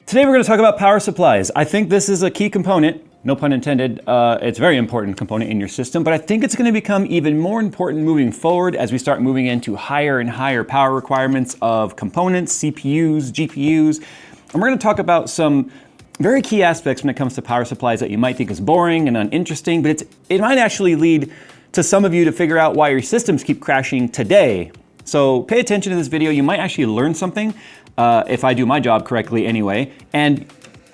Today we're going to talk about power supplies. I think this is a key component, no pun intended. It's a very important component in your system, but I think it's going to become even more important moving forward as we start moving into higher and higher power requirements of components, CPUs, GPUs. And we're going to talk about some very key aspects when it comes to power supplies that you might think is boring and uninteresting, but it might actually lead to some of you to figure out why your systems keep crashing today. So pay attention to this video. You might actually learn something if I do my job correctly anyway. And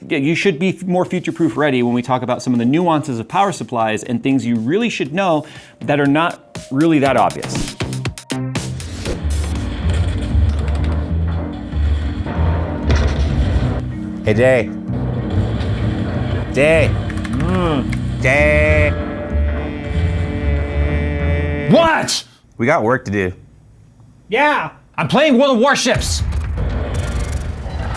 you should be more future-proof ready when we talk about some of the nuances of power supplies and things you really should know that are not really that obvious. Hey, Jay. Jay. Jay. What? We got work to do. Yeah, I'm playing World of Warships.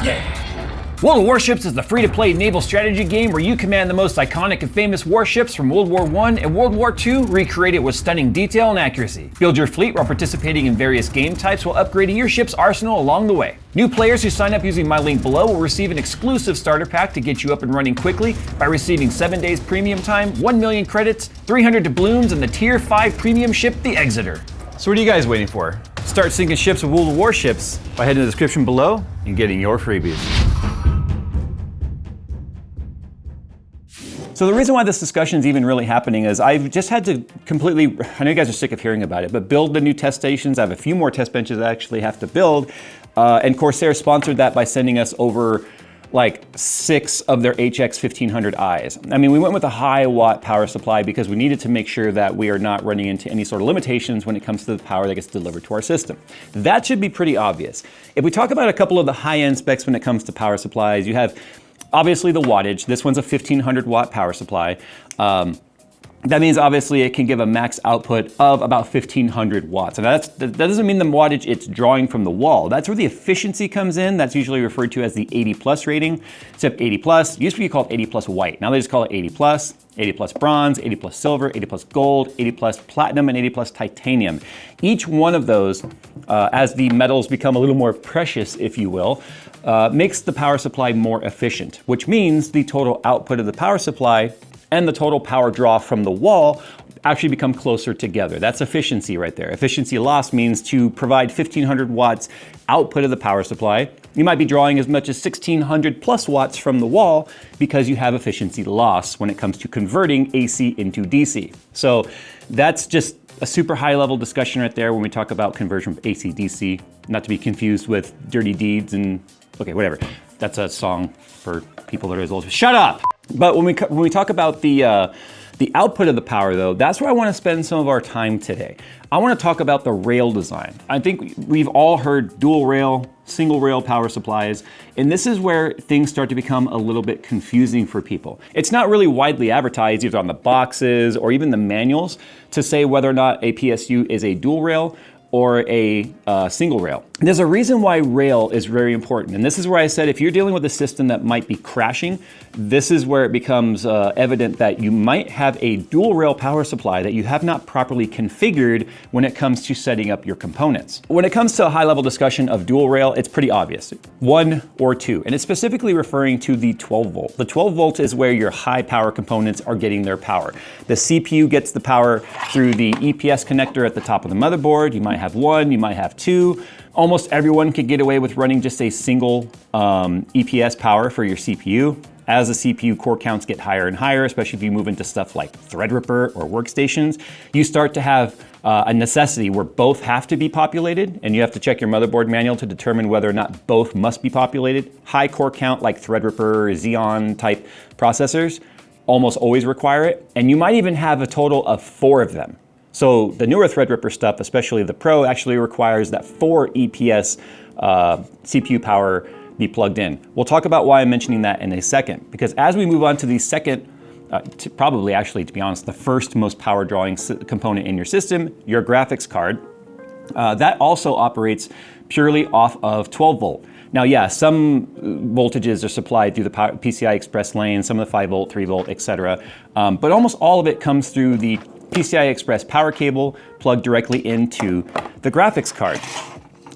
Yeah. World of Warships is the free-to-play naval strategy game where you command the most iconic and famous warships from World War I and World War II, recreated with stunning detail and accuracy. Build your fleet while participating in various game types while upgrading your ship's arsenal along the way. New players who sign up using my link below will receive an exclusive starter pack to get you up and running quickly by receiving 7 days premium time, 1 million credits, 300 doubloons, and the Tier 5 premium ship, the Exeter. So what are you guys waiting for? Start sinking ships with World of Warships by heading to the description below and getting your freebies. So the reason why this discussion is even really happening is I've just had to completely, I know you guys are sick of hearing about it, but build the new test stations. I have a few more test benches I actually have to build. And Corsair sponsored that by sending us over like 6 of their HX 1500Is. I mean, we went with a high watt power supply because we needed to make sure that we are not running into any sort of limitations when it comes to the power that gets delivered to our system. That should be pretty obvious. If we talk about a couple of the high-end specs when it comes to power supplies, you have obviously the wattage. This one's a 1500 watt power supply. That means obviously it can give a max output of about 1500 watts. And that doesn't mean the wattage it's drawing from the wall. That's where the efficiency comes in. That's usually referred to as the 80 plus rating. Except 80 plus used to be called 80 plus white. Now they just call it 80 plus bronze, 80 plus silver, 80 plus gold, 80 plus platinum, and 80 plus titanium. Each one of those, as the metals become a little more precious, if you will, makes the power supply more efficient, which means the total output of the power supply and the total power draw from the wall actually become closer together. That's efficiency right there. Efficiency loss means to provide 1500 watts output of the power supply, you might be drawing as much as 1600 plus watts from the wall because you have efficiency loss when it comes to converting AC into DC. So that's just a super high level discussion right there when we talk about conversion from AC DC, not to be confused with Dirty Deeds and, okay, whatever. That's a song for people that are as old as, shut up! But when we talk about the output of the power though, that's where I want to spend some of our time today. I want to talk about the rail design. I think we've all heard dual rail, single rail power supplies, and this is where things start to become a little bit confusing for people. It's not really widely advertised either on the boxes or even the manuals to say whether or not a PSU is a dual rail or a single rail. There's a reason why rail is very important. And this is where I said, if you're dealing with a system that might be crashing, this is where it becomes evident that you might have a dual rail power supply that you have not properly configured when it comes to setting up your components. When it comes to a high level discussion of dual rail, it's pretty obvious, 1 or 2. And it's specifically referring to the 12 volt. The 12 volt is where your high power components are getting their power. The CPU gets the power through the EPS connector at the top of the motherboard. You might have 1, you might have 2. Almost everyone could get away with running just a single EPS power for your CPU. As the CPU core counts get higher and higher, especially if you move into stuff like Threadripper or workstations, you start to have a necessity where both have to be populated, and you have to check your motherboard manual to determine whether or not both must be populated. High core count like Threadripper or Xeon type processors almost always require it, and you might even have a total of 4 of them. So the newer Threadripper stuff, especially the Pro, actually requires that 4 EPS CPU power be plugged in. We'll talk about why I'm mentioning that in a second, because as we move on to the second, probably actually, to be honest, the first most power drawing component in your system, your graphics card, that also operates purely off of 12 volt. Now, yeah, some voltages are supplied through the PCI Express lane, some of the 5 volt, 3 volt, etc. But almost all of it comes through the PCI Express power cable plugged directly into the graphics card.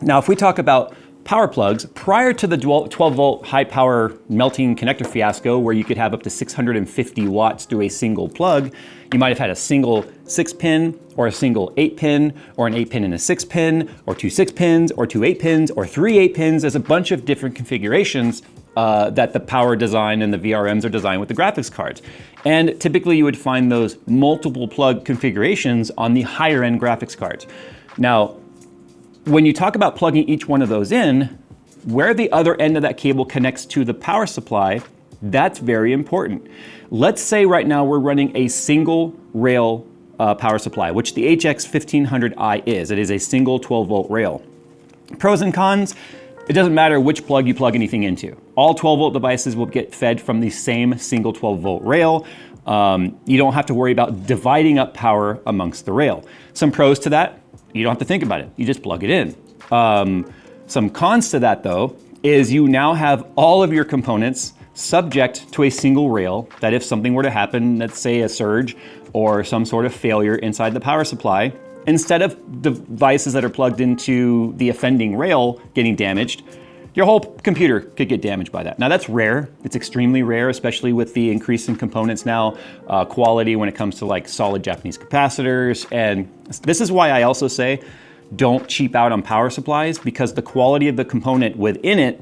Now, if we talk about power plugs prior to the 12 volt high power melting connector fiasco, where you could have up to 650 watts through a single plug. You might have had a single 6-pin or a single 8-pin or an 8-pin and a 6-pin or two 6-pins or two 8-pins or three 8-pins. There's a bunch of different configurations that the power design and the VRMs are designed with the graphics cards. And typically you would find those multiple plug configurations on the higher end graphics cards. Now, when you talk about plugging each one of those in, where the other end of that cable connects to the power supply, that's very important. Let's say right now we're running a single rail power supply, which the HX1500i is. It is a single 12 volt rail. Pros and cons, it doesn't matter which plug you plug anything into. All 12 volt devices will get fed from the same single 12 volt rail. You don't have to worry about dividing up power amongst the rail. Some pros to that, you don't have to think about it. You just plug it in. Some cons to that though, is you now have all of your components subject to a single rail that if something were to happen, let's say a surge or some sort of failure inside the power supply, instead of devices that are plugged into the offending rail getting damaged, your whole computer could get damaged by that. Now that's rare, it's extremely rare, especially with the increase in components now, quality when it comes to like solid Japanese capacitors. And this is why I also say, don't cheap out on power supplies, because the quality of the component within it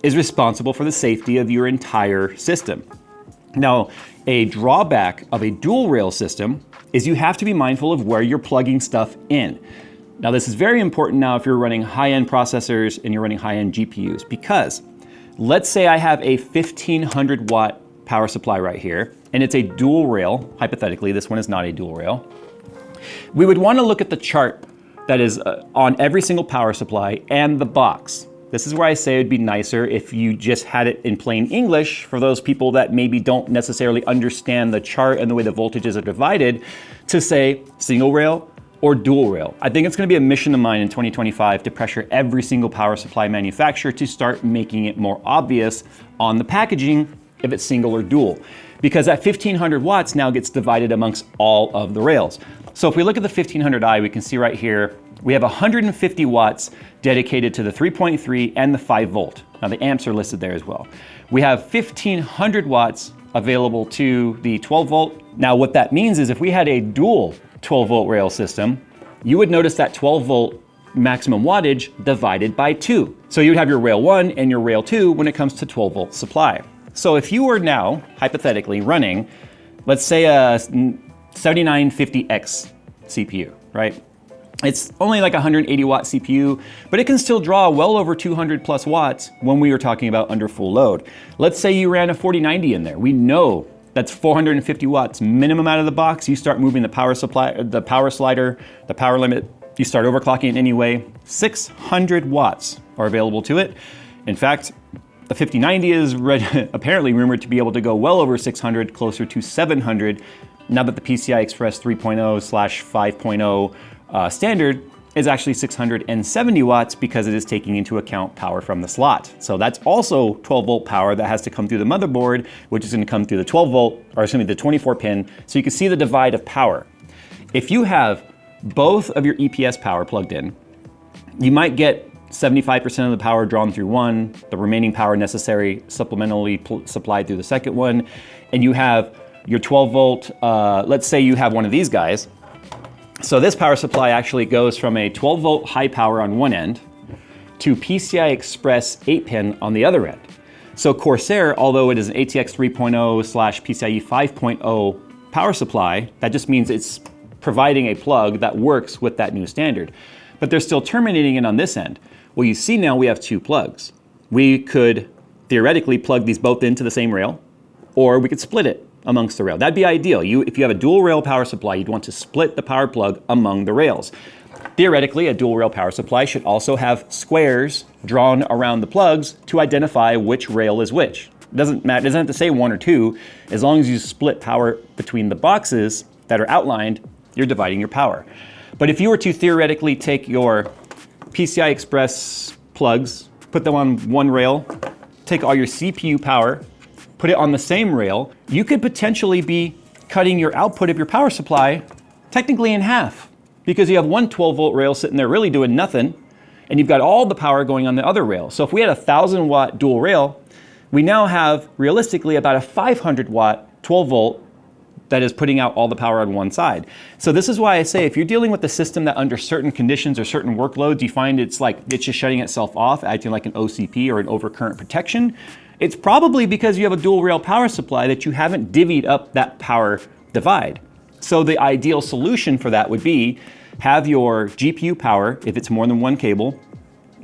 is responsible for the safety of your entire system. Now, a drawback of a dual rail system is you have to be mindful of where you're plugging stuff in. Now, this is very important now if you're running high-end processors and you're running high-end GPUs, because let's say I have a 1500 watt power supply right here, and it's a dual rail. Hypothetically, this one is not a dual rail. We would want to look at the chart that is on every single power supply and the box. This is where I say it'd be nicer if you just had it in plain English for those people that maybe don't necessarily understand the chart and the way the voltages are divided, to say single rail or dual rail. I think it's going to be a mission of mine in 2025 to pressure every single power supply manufacturer to start making it more obvious on the packaging if it's single or dual, because that 1500 watts now gets divided amongst all of the rails. So if we look at the 1500i, we can see right here, we have 150 watts dedicated to the 3.3 and the 5 volt. Now the amps are listed there as well. We have 1500 watts available to the 12 volt. Now what that means is if we had a dual 12 volt rail system, you would notice that 12 volt maximum wattage divided by 2. So you'd have your rail 1 and your rail 2 when it comes to 12 volt supply. So if you were now, hypothetically, running, let's say a 7950X CPU, right? It's only like a 180 watt CPU, but it can still draw well over 200 plus watts when we were talking about under full load. Let's say you ran a 4090 in there. We know that's 450 watts minimum out of the box. You start moving the power supply, the power slider, the power limit, you start overclocking it anyway. 600 watts are available to it. In fact, the 5090 is apparently rumored to be able to go well over 600, closer to 700, now that the PCI Express 3.0/5.0 standard is actually 670 watts because it is taking into account power from the slot. So that's also 12 volt power that has to come through the motherboard, which is going to come through the 12 volt, or excuse me, the 24 pin. So you can see the divide of power. If you have both of your EPS power plugged in, you might get 75% of the power drawn through one, the remaining power necessary supplementally supplied through the second one, and you have your 12 volt, let's say you have one of these guys. So this power supply actually goes from a 12 volt high power on one end to PCI Express 8-pin on the other end. So Corsair, although it is an ATX 3.0/PCIe 5.0 power supply, that just means it's providing a plug that works with that new standard. But they're still terminating it on this end. Well, you see now we have two plugs. We could theoretically plug these both into the same rail, or we could split it amongst the rail. That'd be ideal. If you have a dual rail power supply, you'd want to split the power plug among the rails. Theoretically, a dual rail power supply should also have squares drawn around the plugs to identify which rail is which. It doesn't matter, it doesn't have to say one or two. As long as you split power between the boxes that are outlined, you're dividing your power. But if you were to theoretically take your PCI Express plugs, put them on one rail, take all your CPU power, put it on the same rail, you could potentially be cutting your output of your power supply technically in half, because you have one 12 volt rail sitting there really doing nothing, and you've got all the power going on the other rail. So if we had a 1,000 watt dual rail, we now have realistically about a 500 watt 12 volt that is putting out all the power on one side. So this is why I say if you're dealing with a system that under certain conditions or certain workloads, you find it's just shutting itself off, acting like an OCP or an overcurrent protection, it's probably because you have a dual rail power supply that you haven't divvied up that power divide. So the ideal solution for that would be have your GPU power, if it's more than one cable,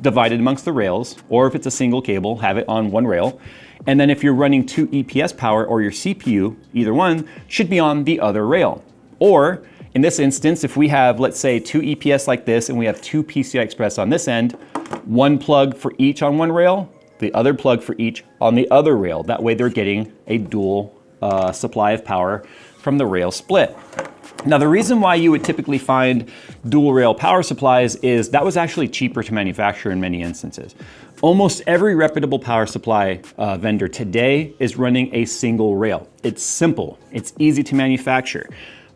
divided amongst the rails, or if it's a single cable, have it on one rail. And then if you're running 2 EPS power or your CPU, either one, should be on the other rail. Or in this instance, if we have, let's say, 2 EPS like this and we have 2 PCI Express on this end, one plug for each on one rail, the other plug for each on the other rail. That way they're getting a dual supply of power from the rail split. Now, the reason why you would typically find dual rail power supplies is that was actually cheaper to manufacture in many instances. Almost every reputable power supply vendor today is running a single rail. It's simple, it's easy to manufacture.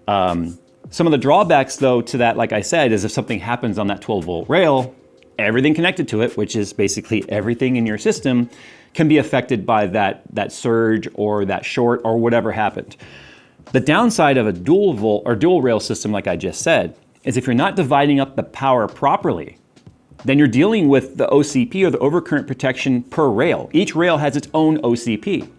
Some of the drawbacks though to that, like I said, is if something happens on that 12 volt rail, everything connected to it, which is basically everything in your system, can be affected by that surge or that short or whatever happened. The downside of a dual volt or dual rail system, like I just said, is if you're not dividing up the power properly, then you're dealing with the OCP or the overcurrent protection per rail. Each rail has its own OCP.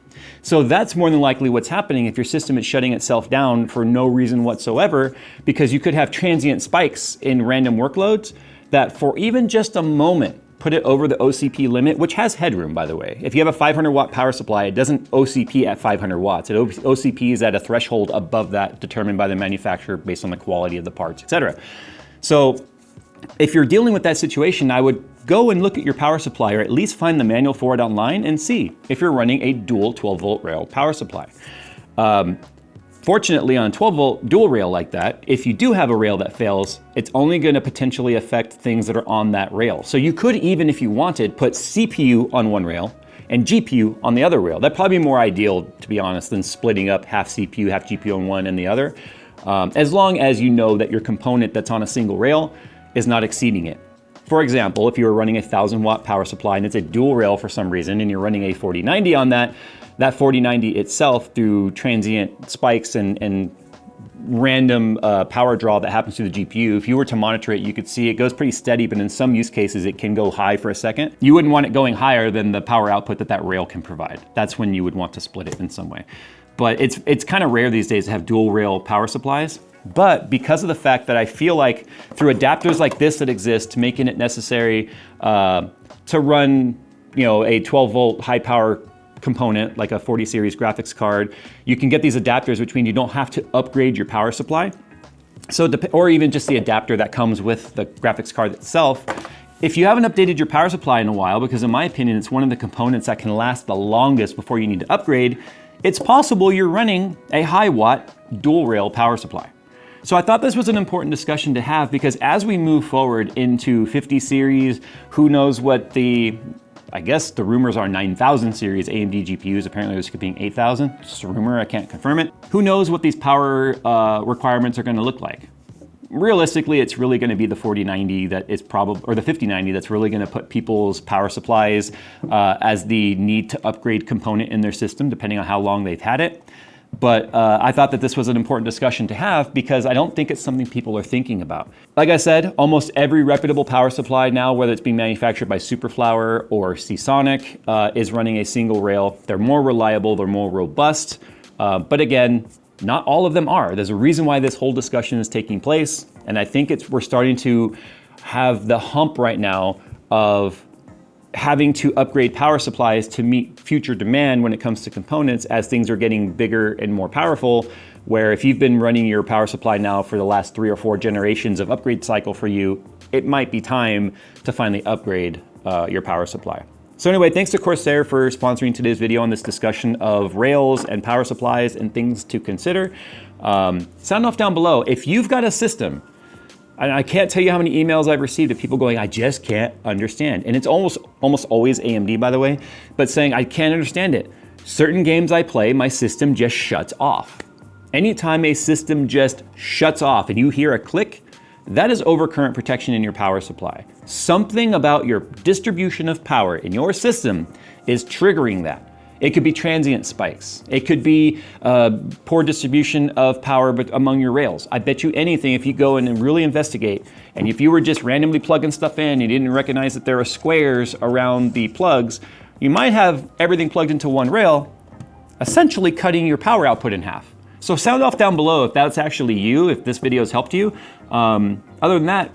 So that's more than likely what's happening if your system is shutting itself down for no reason whatsoever, because you could have transient spikes in random workloads that for even just a moment put it over the OCP limit, which has headroom, by the way. If you have a 500 watt power supply, it doesn't OCP at 500 watts. It OCP is at a threshold above that determined by the manufacturer based on the quality of the parts, etc. So if you're dealing with that situation, I would go and look at your power supply, or at least find the manual for it online and see if you're running a dual 12 volt rail power supply. Fortunately, on a 12 volt dual rail like that, if you do have a rail that fails, it's only going to potentially affect things that are on that rail. So you could even, if you wanted, put CPU on one rail and GPU on the other rail. That'd probably be more ideal, to be honest, than splitting up half CPU, half GPU on one and the other. As long as you know that your component that's on a single rail is not exceeding it. For example, if you were running a 1,000 watt power supply and it's a dual rail for some reason and you're running a 4090 on that 4090 itself, through transient spikes and random power draw that happens to the GPU, if you were to monitor it, you could see it goes pretty steady, but in some use cases it can go high for a second. You wouldn't want it going higher than the power output that rail can provide. That's when you would want to split it in some way. But it's kind of rare these days to have dual rail power supplies. But because of the fact that I feel like through adapters like this that exist, making it necessary to run, a 12 volt high power component like a 40 series graphics card, you can get these adapters, which mean you don't have to upgrade your power supply. So, or even just the adapter that comes with the graphics card itself. If you haven't updated your power supply in a while, because in my opinion, it's one of the components that can last the longest before you need to upgrade, it's possible you're running a high watt dual rail power supply. So I thought this was an important discussion to have, because as we move forward into 50 series, who knows what I guess the rumors are 9000 series AMD GPUs, apparently they're skipping 8000, it's just a rumor, I can't confirm it. Who knows what these power requirements are gonna look like? Realistically, it's really gonna be the 4090 that is probably, or the 5090 that's really gonna put people's power supplies as the need to upgrade component in their system, depending on how long they've had it. But I thought that this was an important discussion to have, because I don't think it's something people are thinking about. Like I said, almost every reputable power supply now, whether it's being manufactured by Superflower or Seasonic, is running a single rail. They're more reliable, they're more robust. But again, not all of them are. There's a reason why this whole discussion is taking place. And I think we're starting to have the hump right now of having to upgrade power supplies to meet future demand when it comes to components as things are getting bigger and more powerful, where if you've been running your power supply now for the last 3 or 4 generations of upgrade cycle for you, it might be time to finally upgrade your power supply. So anyway, thanks to Corsair for sponsoring today's video on this discussion of rails and power supplies and things to consider. Sound off down below if you've got a system. And I can't tell you how many emails I've received of people going, I just can't understand. And it's almost always AMD, by the way, but saying, I can't understand it. Certain games I play, my system just shuts off. Anytime a system just shuts off and you hear a click, that is overcurrent protection in your power supply. Something about your distribution of power in your system is triggering that. It could be transient spikes. It could be poor distribution of power among your rails. I bet you anything, if you go in and really investigate, and if you were just randomly plugging stuff in and you didn't recognize that there are squares around the plugs, you might have everything plugged into one rail, essentially cutting your power output in half. So sound off down below if that's actually you, if this video has helped you. Other than that,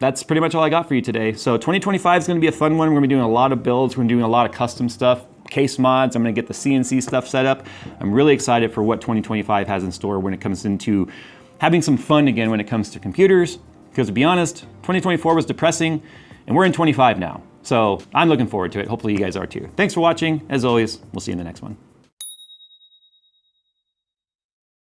that's pretty much all I got for you today. So 2025 is going to be a fun one. We're going to be doing a lot of builds. We're going to be doing a lot of custom stuff, case mods. I'm going to get the CNC stuff set up. I'm really excited for what 2025 has in store when it comes into having some fun again when it comes to computers. Because to be honest, 2024 was depressing, and we're in 25 now. So I'm looking forward to it. Hopefully you guys are too. Thanks for watching. As always, we'll see you in the next one.